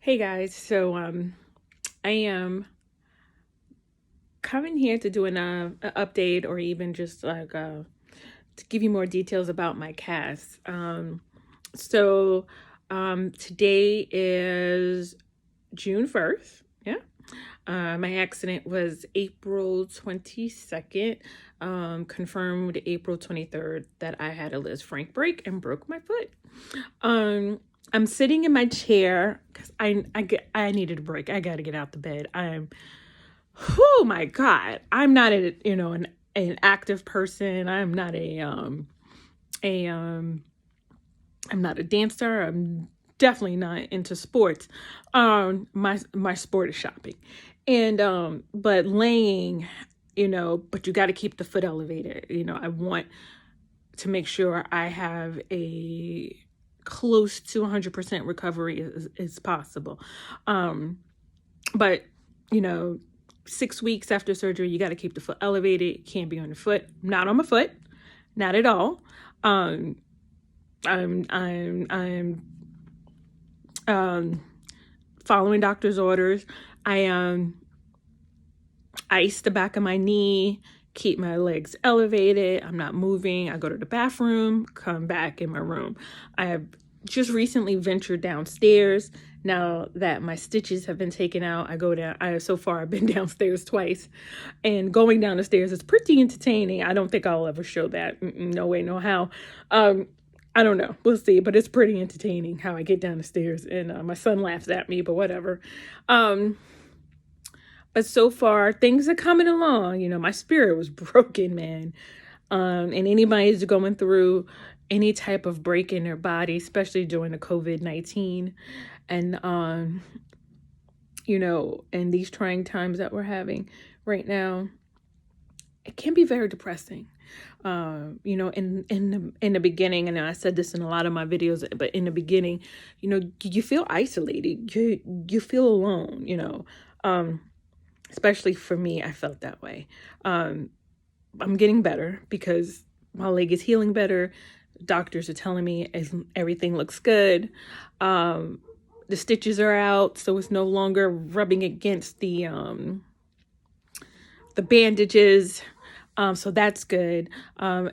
Hey guys, so I am coming here to do an update or even just to give you more details about my cast. Today is June 1st. Yeah. My accident was April 22nd. Confirmed April 23rd that I had a Liz Frank break and broke my foot. I'm sitting in my chair because I needed a break. I got to get out the bed. Oh my God, I'm not an active person. A I'm not a dancer. I'm definitely not into sports. My sport is shopping, and but laying, but you got to keep the foot elevated. I want to make sure I have a close to 100% recovery is possible. But, you know, 6 weeks after surgery, you got to keep the foot elevated. It can't be on the foot. Not on my foot. Not at all. I'm following doctor's orders. I ice the back of my knee, keep my legs elevated. I'm not moving. I go to the bathroom, come back in my room. I have just recently ventured downstairs. Now that my stitches have been taken out, I go down. So far I've been downstairs twice, and going down the stairs is pretty entertaining. I don't think I'll ever show that. No way, no how. I don't know. We'll see. But it's pretty entertaining how I get down the stairs, and my son laughs at me, but whatever. But so far, things are coming along. My spirit was broken, man. And anybody who's going through any type of break in their body, especially during the COVID-19, and, in these trying times that we're having right now, it can be very depressing. In the beginning, and I said this in a lot of my videos, but in the beginning, you feel isolated. You feel alone, especially for me, I felt that way. I'm getting better because my leg is healing better. Doctors are telling me everything looks good. The stitches are out, so it's no longer rubbing against the bandages. So that's good.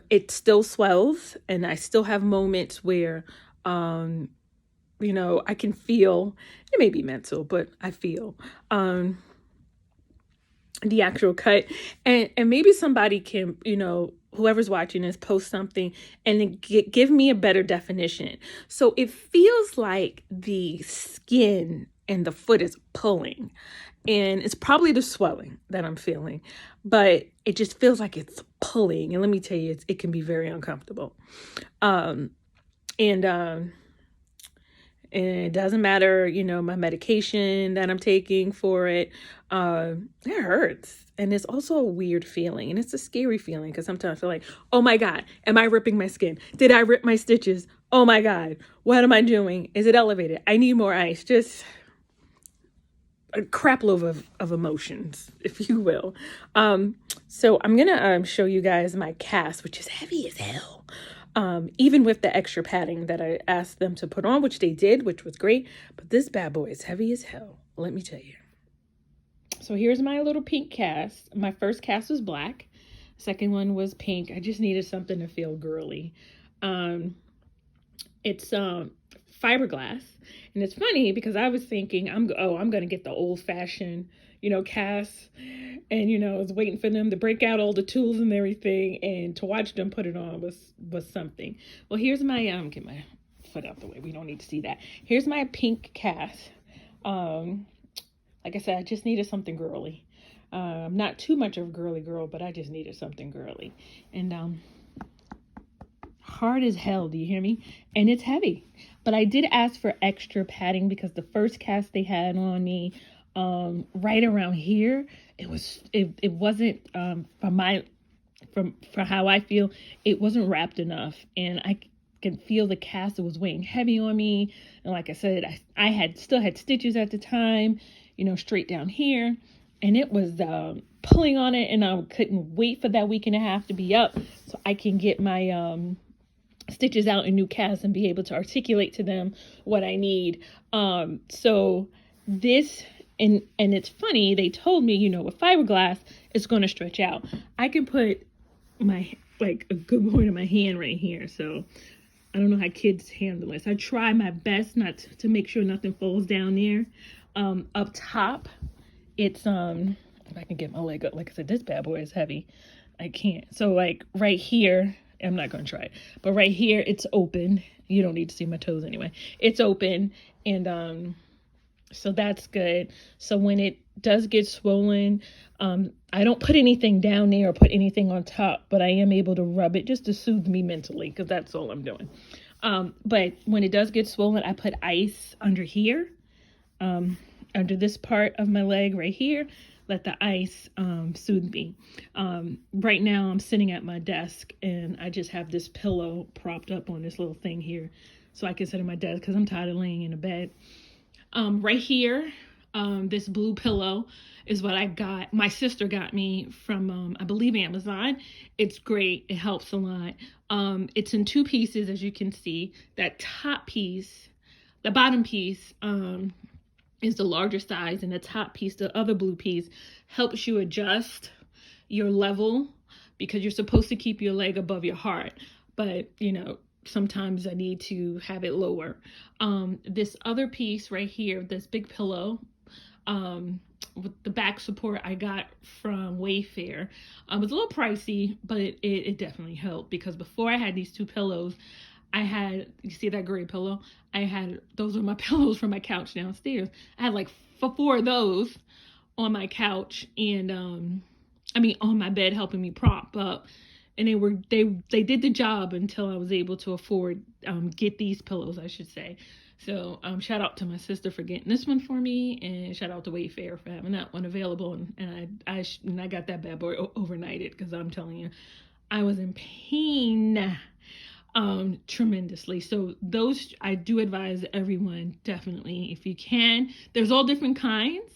It still swells, and I still have moments where, I can feel, it may be mental, but I feel, the actual cut, and maybe somebody can, whoever's watching this, post something and give me a better definition. So it feels like the skin and the foot is pulling, and it's probably the swelling that I'm feeling, but it just feels like it's pulling. And let me tell you, it can be very uncomfortable. And it doesn't matter, my medication that I'm taking for it. It hurts. And it's also a weird feeling. And it's a scary feeling because sometimes I feel like, oh my God, am I ripping my skin? Did I rip my stitches? Oh my God, what am I doing? Is it elevated? I need more ice. Just a crap load of emotions, if you will. So I'm going to show you guys my cast, which is heavy as hell. Even with the extra padding that I asked them to put on, which they did, which was great. But this bad boy is heavy as hell, let me tell you. So here's my little pink cast. My first cast was black. Second one was pink. I just needed something to feel girly. It's fiberglass. And it's funny because I was thinking, I'm going to get the old-fashioned, cast. And, I was waiting for them to break out all the tools and everything. And to watch them put it on was something. Well, here's my, get my foot out the way. We don't need to see that. Here's my pink cast. Like I said, I just needed something girly. I'm not too much of a girly girl, but I just needed something girly. And hard as hell, do you hear me? And it's heavy. But I did ask for extra padding because the first cast they had on me, right around here, it wasn't for how I feel, it wasn't wrapped enough. And I can feel the cast, it was weighing heavy on me. And like I said, I still had stitches at the time, straight down here, and it was pulling on it, and I couldn't wait for that week and a half to be up so I can get my stitches out in new casts and be able to articulate to them what I need. So this, and it's funny, they told me, you know, with fiberglass, it's going to stretch out. I can put my, like, a good point of my hand right here. So I don't know how kids handle this. I try my best not to make sure nothing falls down there. Up top, it's, if I can get my leg up, like I said, this bad boy is heavy. I can't. So like right here, I'm not going to try it, but right here, it's open. You don't need to see my toes anyway. It's open. And, so that's good. So when it does get swollen, I don't put anything down there or put anything on top, but I am able to rub it just to soothe me mentally, because that's all I'm doing. But when it does get swollen, I put ice under here, under this part of my leg right here. Let the ice soothe me. Right now I'm sitting at my desk and I just have this pillow propped up on this little thing here so I can sit at my desk because I'm tired of laying in a bed. Right here, this blue pillow is what I got. My sister got me from, I believe, Amazon. It's great. It helps a lot. It's in two pieces, as you can see. That top piece, the bottom piece, is the larger size, and the top piece, the other blue piece, helps you adjust your level because you're supposed to keep your leg above your heart. But, you know, sometimes I need to have it lower. This other piece right here, this big pillow, with the back support I got from Wayfair. It was a little pricey, but it definitely helped, because before I had these two pillows, I had, you see that gray pillow? Those are my pillows from my couch downstairs. I had like four of those on my couch and, on my bed, helping me prop up. And they did the job until I was able to afford, get these pillows, I should say. So, shout out to my sister for getting this one for me, and shout out to Wayfair for having that one available. And I got that bad boy overnighted, because I'm telling you, I was in pain, tremendously. So those, I do advise everyone, definitely, if you can. There's all different kinds.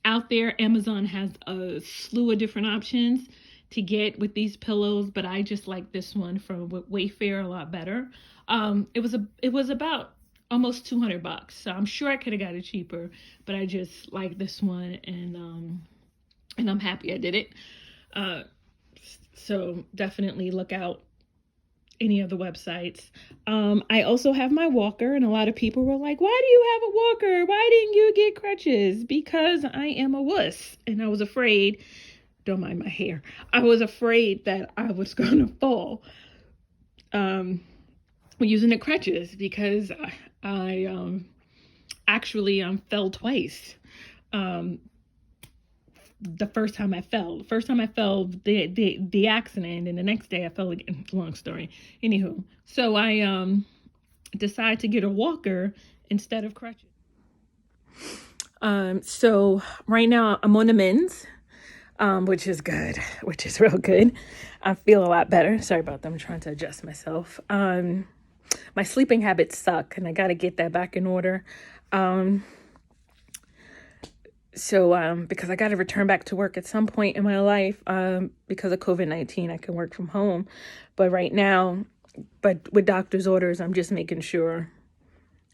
Out there, Amazon has a slew of different options to get with these pillows, but I just like this one from Wayfair a lot better. It was about almost $200, so I'm sure I could have got it cheaper, but I just like this one, and I'm happy I did it. So definitely look out any of the websites. I also have my walker, and a lot of people were like, why do you have a walker? Why didn't you get crutches? Because I am a wuss, and I was afraid, don't mind my hair, I was afraid that I was going to fall using the crutches, because I actually fell twice. The first time I fell, the accident, and the next day I fell again. Long story. Anywho, so I decided to get a walker instead of crutches. So right now I'm on the mends, which is good, which is real good. I feel a lot better. Sorry about that. I'm trying to adjust myself. My sleeping habits suck, and I got to get that back in order. So, because I got to return back to work at some point in my life, because of COVID-19, I can work from home. But right now, with doctor's orders, I'm just making sure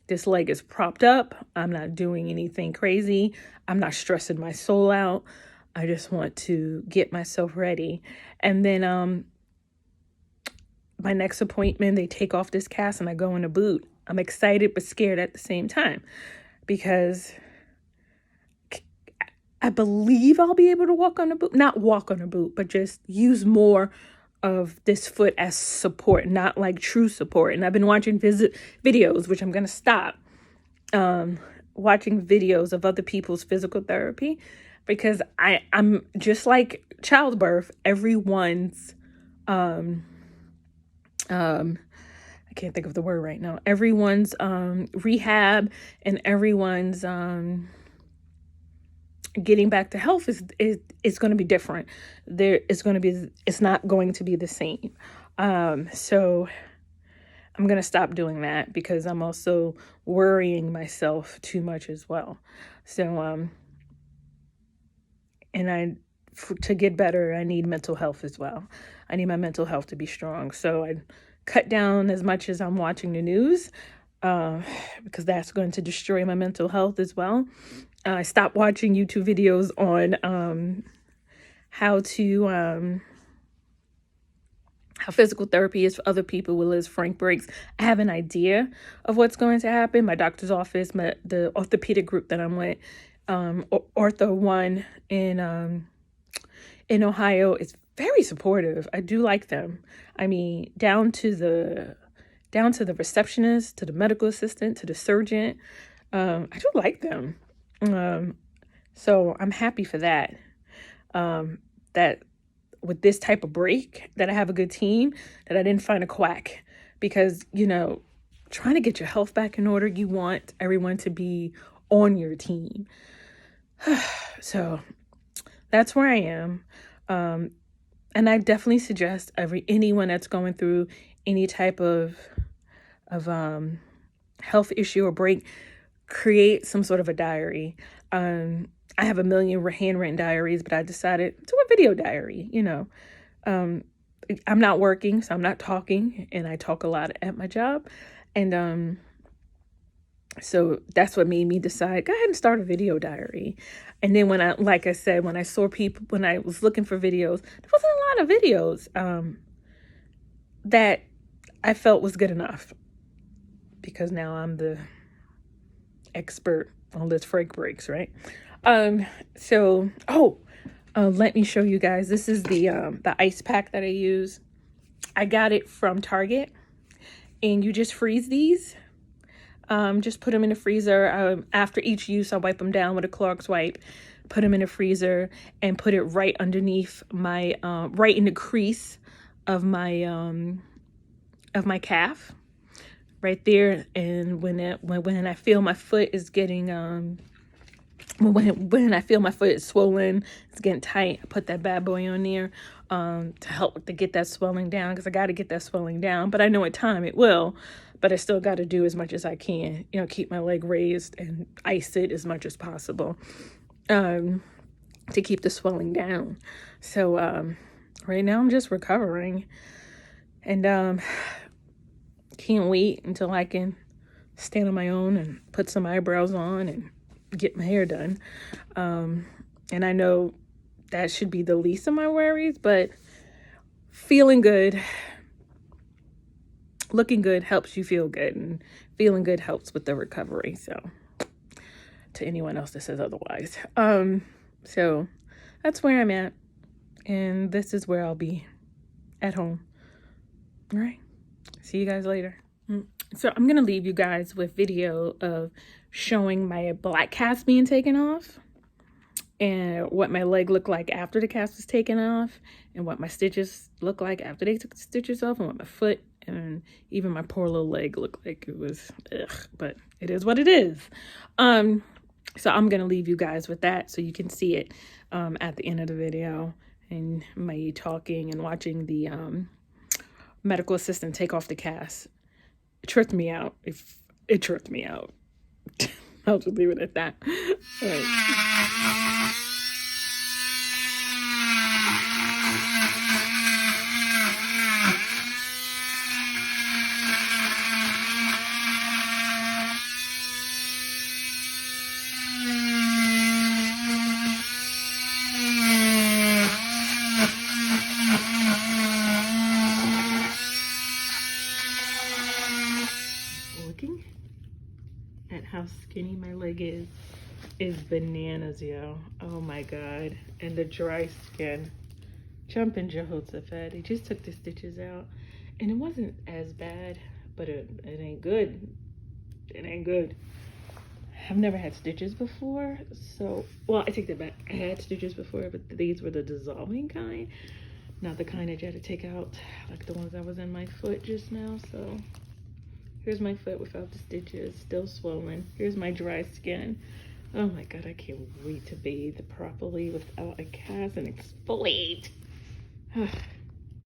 this leg is propped up. I'm not doing anything crazy. I'm not stressing my soul out. I just want to get myself ready. And then, my next appointment, they take off this cast and I go in a boot. I'm excited but scared at the same time, because I believe I'll be able to walk on a boot, not walk on a boot, but just use more of this foot as support, not like true support. And I've been watching videos, which I'm going to stop, watching videos of other people's physical therapy, because I'm just like childbirth. Everyone's, I can't think of the word right now. Everyone's, rehab and everyone's, getting back to health is going to be different. It's not going to be the same. So I'm going to stop doing that, because I'm also worrying myself too much as well. So, to get better, I need mental health as well. I need my mental health to be strong. So I cut down as much as I'm watching the news. because that's going to destroy my mental health as well. I stopped watching YouTube videos on how physical therapy is for other people with Liz Frank breaks. I have an idea of what's going to happen. My doctor's office, the orthopedic group that I'm with, Ortho One in Ohio, is very supportive. I do like them. I mean, down to the receptionist, to the medical assistant, to the surgeon. I do like them. So I'm happy for that. That with this type of break, that I have a good team, that I didn't find a quack, because, trying to get your health back in order, you want everyone to be on your team. So that's where I am. And I definitely suggest anyone that's going through any type of health issue or break, create some sort of a diary. I have a million handwritten diaries, but I decided to do a video diary. I'm not working, so I'm not talking, and I talk a lot at my job. And so that's what made me decide, go ahead and start a video diary. And then when I saw people, when I was looking for videos, there wasn't a lot of videos that I felt was good enough, because now I'm the expert on Liz Frank breaks, right? Let me show you guys. This is the ice pack that I use. I got it from Target, and you just freeze these. Just put them in the freezer. After each use, I wipe them down with a Clorox wipe, put them in the freezer, and put it right underneath my, right in the crease of my calf, right there. And when I feel my foot is getting, when I feel my foot is swollen, it's getting tight, I put that bad boy on there to help to get that swelling down, because I got to get that swelling down. But I know in time it will, but I still got to do as much as I can, keep my leg raised and ice it as much as possible to keep the swelling down. So right now I'm just recovering, and can't wait until I can stand on my own and put some eyebrows on and get my hair done. And I know that should be the least of my worries, but feeling good, looking good helps you feel good, and feeling good helps with the recovery. So to anyone else that says otherwise. So that's where I'm at, and this is where I'll be at home. All right. See you guys later. So I'm going to leave you guys with video of showing my black cast being taken off, and what my leg looked like after the cast was taken off, and what my stitches looked like after they took the stitches off, and what my foot and even my poor little leg looked like. It was but it is what it is. So I'm going to leave you guys with that so you can see it at the end of the video, and me talking and watching the medical assistant take off the cast. It tripped me out. It tripped me out. I'll just leave it at that. All right. Looking at how skinny my leg is bananas, yo. Oh my god. And the dry skin. Jumping Jehoshaphat. They just took the stitches out, and it wasn't as bad, but it ain't good. It ain't good. I've never had stitches before, so, well, I take that back. I had stitches before, but these were the dissolving kind, not the kind that you had to take out like the ones that was in my foot just now. So here's my foot without the stitches, still swollen. Here's my dry skin. Oh my god, I can't wait to bathe properly without a cast and exfoliate.